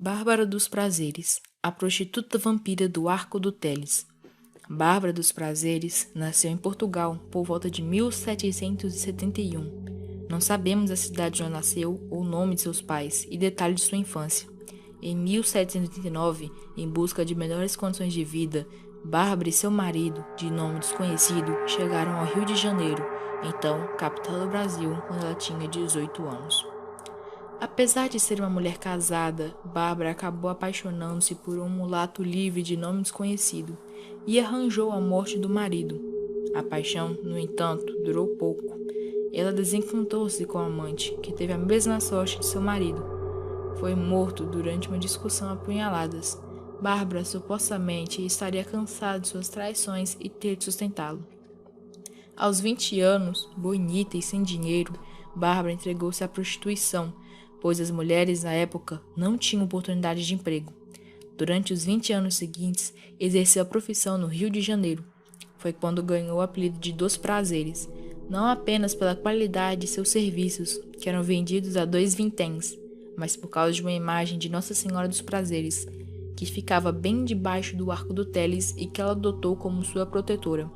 Bárbara dos Prazeres, a prostituta vampira do Arco do Teles. Bárbara dos Prazeres nasceu em Portugal por volta de 1771. Não sabemos a cidade onde nasceu ou o nome de seus pais e detalhes de sua infância. Em 1789, em busca de melhores condições de vida, Bárbara e seu marido, de nome desconhecido, chegaram ao Rio de Janeiro, então capital do Brasil, quando ela tinha 18 anos. Apesar de ser uma mulher casada, Bárbara acabou apaixonando-se por um mulato livre de nome desconhecido e arranjou a morte do marido. A paixão, no entanto, durou pouco. Ela desencantou-se com o amante, que teve a mesma sorte de seu marido. Foi morto durante uma discussão a punhaladas. Bárbara supostamente estaria cansada de suas traições e ter de sustentá-lo. Aos 20 anos, bonita e sem dinheiro, Bárbara entregou-se à prostituição, pois as mulheres na época não tinham oportunidade de emprego. Durante os 20 anos seguintes, exerceu a profissão no Rio de Janeiro. Foi quando ganhou o apelido de Dos Prazeres, não apenas pela qualidade de seus serviços, que eram vendidos a 2 vinténs, mas por causa de uma imagem de Nossa Senhora dos Prazeres, que ficava bem debaixo do Arco do Teles e que ela adotou como sua protetora.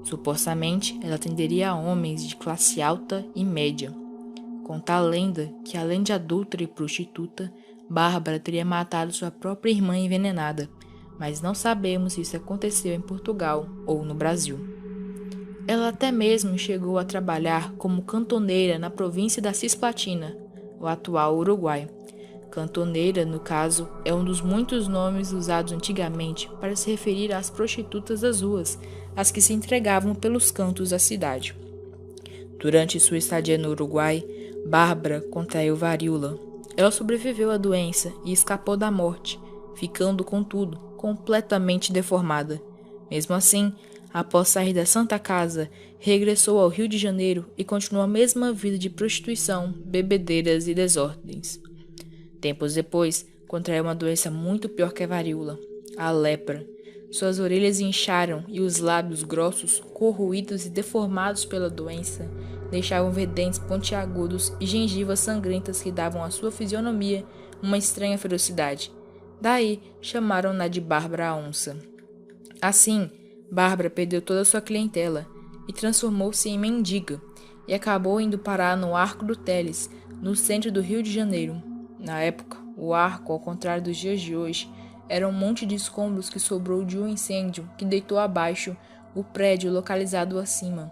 Supostamente, ela atenderia a homens de classe alta e média. Conta a lenda que, além de adúltera e prostituta, Bárbara teria matado sua própria irmã envenenada, mas não sabemos se isso aconteceu em Portugal ou no Brasil. Ela até mesmo chegou a trabalhar como cantoneira na província da Cisplatina, o atual Uruguai. Cantoneira, no caso, é um dos muitos nomes usados antigamente para se referir às prostitutas das ruas, as que se entregavam pelos cantos da cidade. Durante sua estadia no Uruguai, Bárbara contraiu varíola. Ela sobreviveu à doença e escapou da morte, ficando, contudo, completamente deformada. Mesmo assim, após sair da Santa Casa, regressou ao Rio de Janeiro e continuou a mesma vida de prostituição, bebedeiras e desordens. Tempos depois, contraiu uma doença muito pior que a varíola, a lepra. Suas orelhas incharam e os lábios grossos, corroídos e deformados pela doença, deixavam ver dentes pontiagudos e gengivas sangrentas que davam à sua fisionomia uma estranha ferocidade. Daí, chamaram-na de Bárbara a Onça. Assim, Bárbara perdeu toda a sua clientela e transformou-se em mendiga, e acabou indo parar no Arco do Teles, no centro do Rio de Janeiro. Na época, o arco, ao contrário dos dias de hoje, era um monte de escombros que sobrou de um incêndio que deitou abaixo o prédio localizado acima.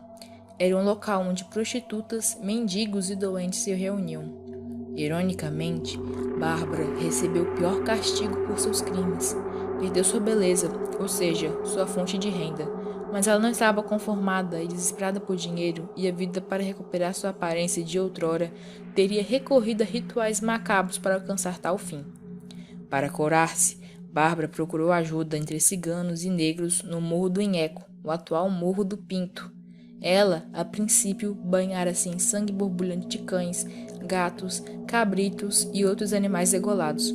Era um local onde prostitutas, mendigos e doentes se reuniam. Ironicamente, Bárbara recebeu o pior castigo por seus crimes. Perdeu sua beleza, ou seja, sua fonte de renda. Mas ela não estava conformada e desesperada por dinheiro e a vida para recuperar sua aparência de outrora, teria recorrido a rituais macabros para alcançar tal fim. Para curar-se, Bárbara procurou ajuda entre ciganos e negros no Morro do Inheco, o atual Morro do Pinto. Ela, a princípio, banhara-se em sangue borbulhante de cães, gatos, cabritos e outros animais degolados.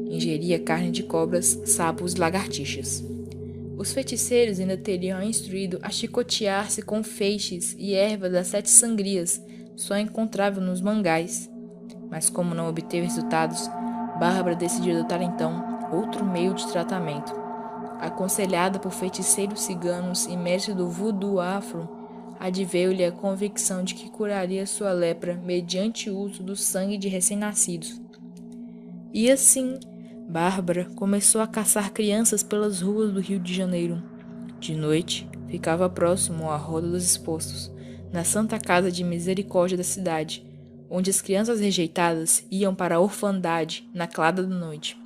Ingeria carne de cobras, sapos e lagartixas. Os feiticeiros ainda teriam a instruído a chicotear-se com feixes e erva das 7 sangrias, só encontrável nos mangais. Mas como não obteve resultados, Bárbara decidiu adotar então outro meio de tratamento. Aconselhada por feiticeiros ciganos e mestre do voodoo afro, adveio-lhe a convicção de que curaria sua lepra mediante o uso do sangue de recém-nascidos. E assim, Bárbara começou a caçar crianças pelas ruas do Rio de Janeiro. De noite, ficava próximo à Roda dos Expostos, na Santa Casa de Misericórdia da cidade, onde as crianças rejeitadas iam para a orfandade na clada da noite.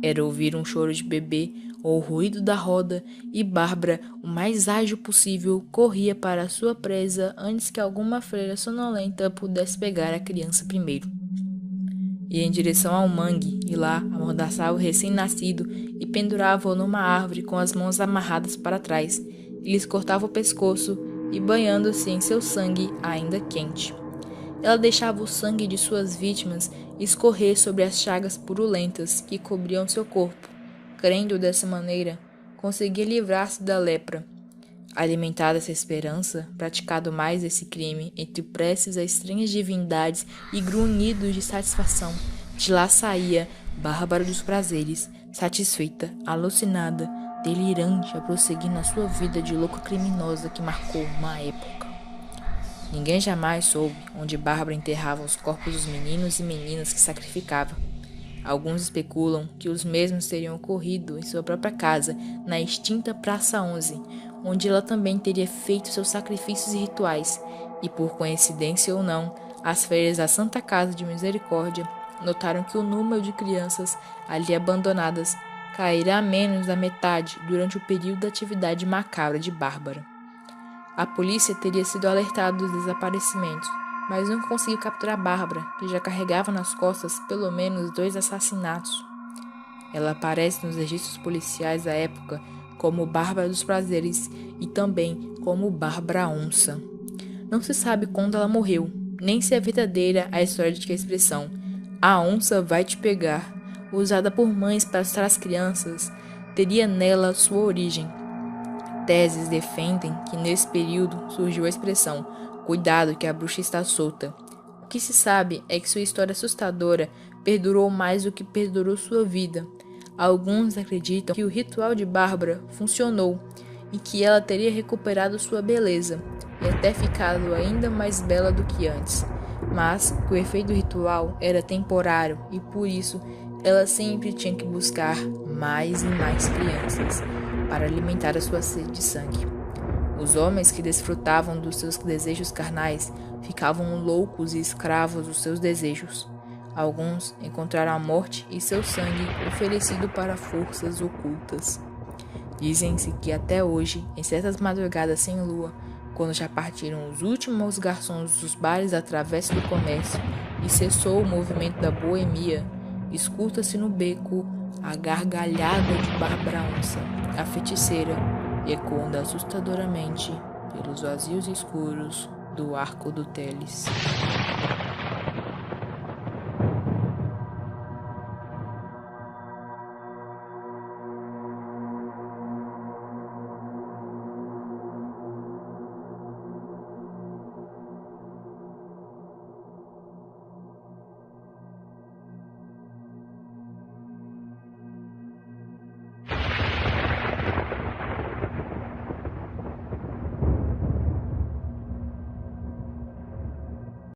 Era ouvir um choro de bebê ou o ruído da roda, e Bárbara, o mais ágil possível, corria para a sua presa antes que alguma freira sonolenta pudesse pegar a criança primeiro. Ia em direção ao mangue e lá amordaçava o recém-nascido e pendurava-o numa árvore com as mãos amarradas para trás, e lhes cortava o pescoço e banhando-se em seu sangue ainda quente. Ela deixava o sangue de suas vítimas escorrer sobre as chagas purulentas que cobriam seu corpo. Crendo dessa maneira, conseguia livrar-se da lepra. Alimentada essa esperança, praticado mais esse crime, entre preces a estranhas divindades e grunhidos de satisfação, De lá saía Bárbara dos Prazeres, satisfeita, alucinada, delirante a prosseguir na sua vida de louca criminosa que marcou uma época. Ninguém jamais soube onde Bárbara enterrava os corpos dos meninos e meninas que sacrificava. Alguns especulam que os mesmos teriam ocorrido em sua própria casa, na extinta Praça 11, onde ela também teria feito seus sacrifícios e rituais, e por coincidência ou não, as freiras da Santa Casa de Misericórdia notaram que o número de crianças ali abandonadas caíra a menos da metade durante o período da atividade macabra de Bárbara. A polícia teria sido alertada dos desaparecimentos, mas não conseguiu capturar Bárbara, que já carregava nas costas pelo menos 2 assassinatos. Ela aparece nos registros policiais da época como Bárbara dos Prazeres e também como Bárbara Onça. Não se sabe quando ela morreu, nem se é verdadeira a história de que a expressão "a onça vai te pegar", usada por mães para assustar as crianças, teria nela sua origem. Teses defendem que nesse período surgiu a expressão "cuidado que a bruxa está solta". O que se sabe é que sua história assustadora perdurou mais do que perdurou sua vida. Alguns acreditam que o ritual de Bárbara funcionou e que ela teria recuperado sua beleza e até ficado ainda mais bela do que antes, mas que o efeito do ritual era temporário e por isso ela sempre tinha que buscar mais e mais crianças para alimentar a sua sede de sangue. Os homens que desfrutavam dos seus desejos carnais ficavam loucos e escravos dos seus desejos. Alguns encontraram a morte e seu sangue oferecido para forças ocultas. Dizem-se que até hoje, em certas madrugadas sem lua, quando já partiram os últimos garçons dos bares da Travessa do Comércio e cessou o movimento da boemia, escuta-se no beco a gargalhada de Bárbara Onça, a feiticeira, ecoando assustadoramente pelos vazios escuros do Arco do Teles.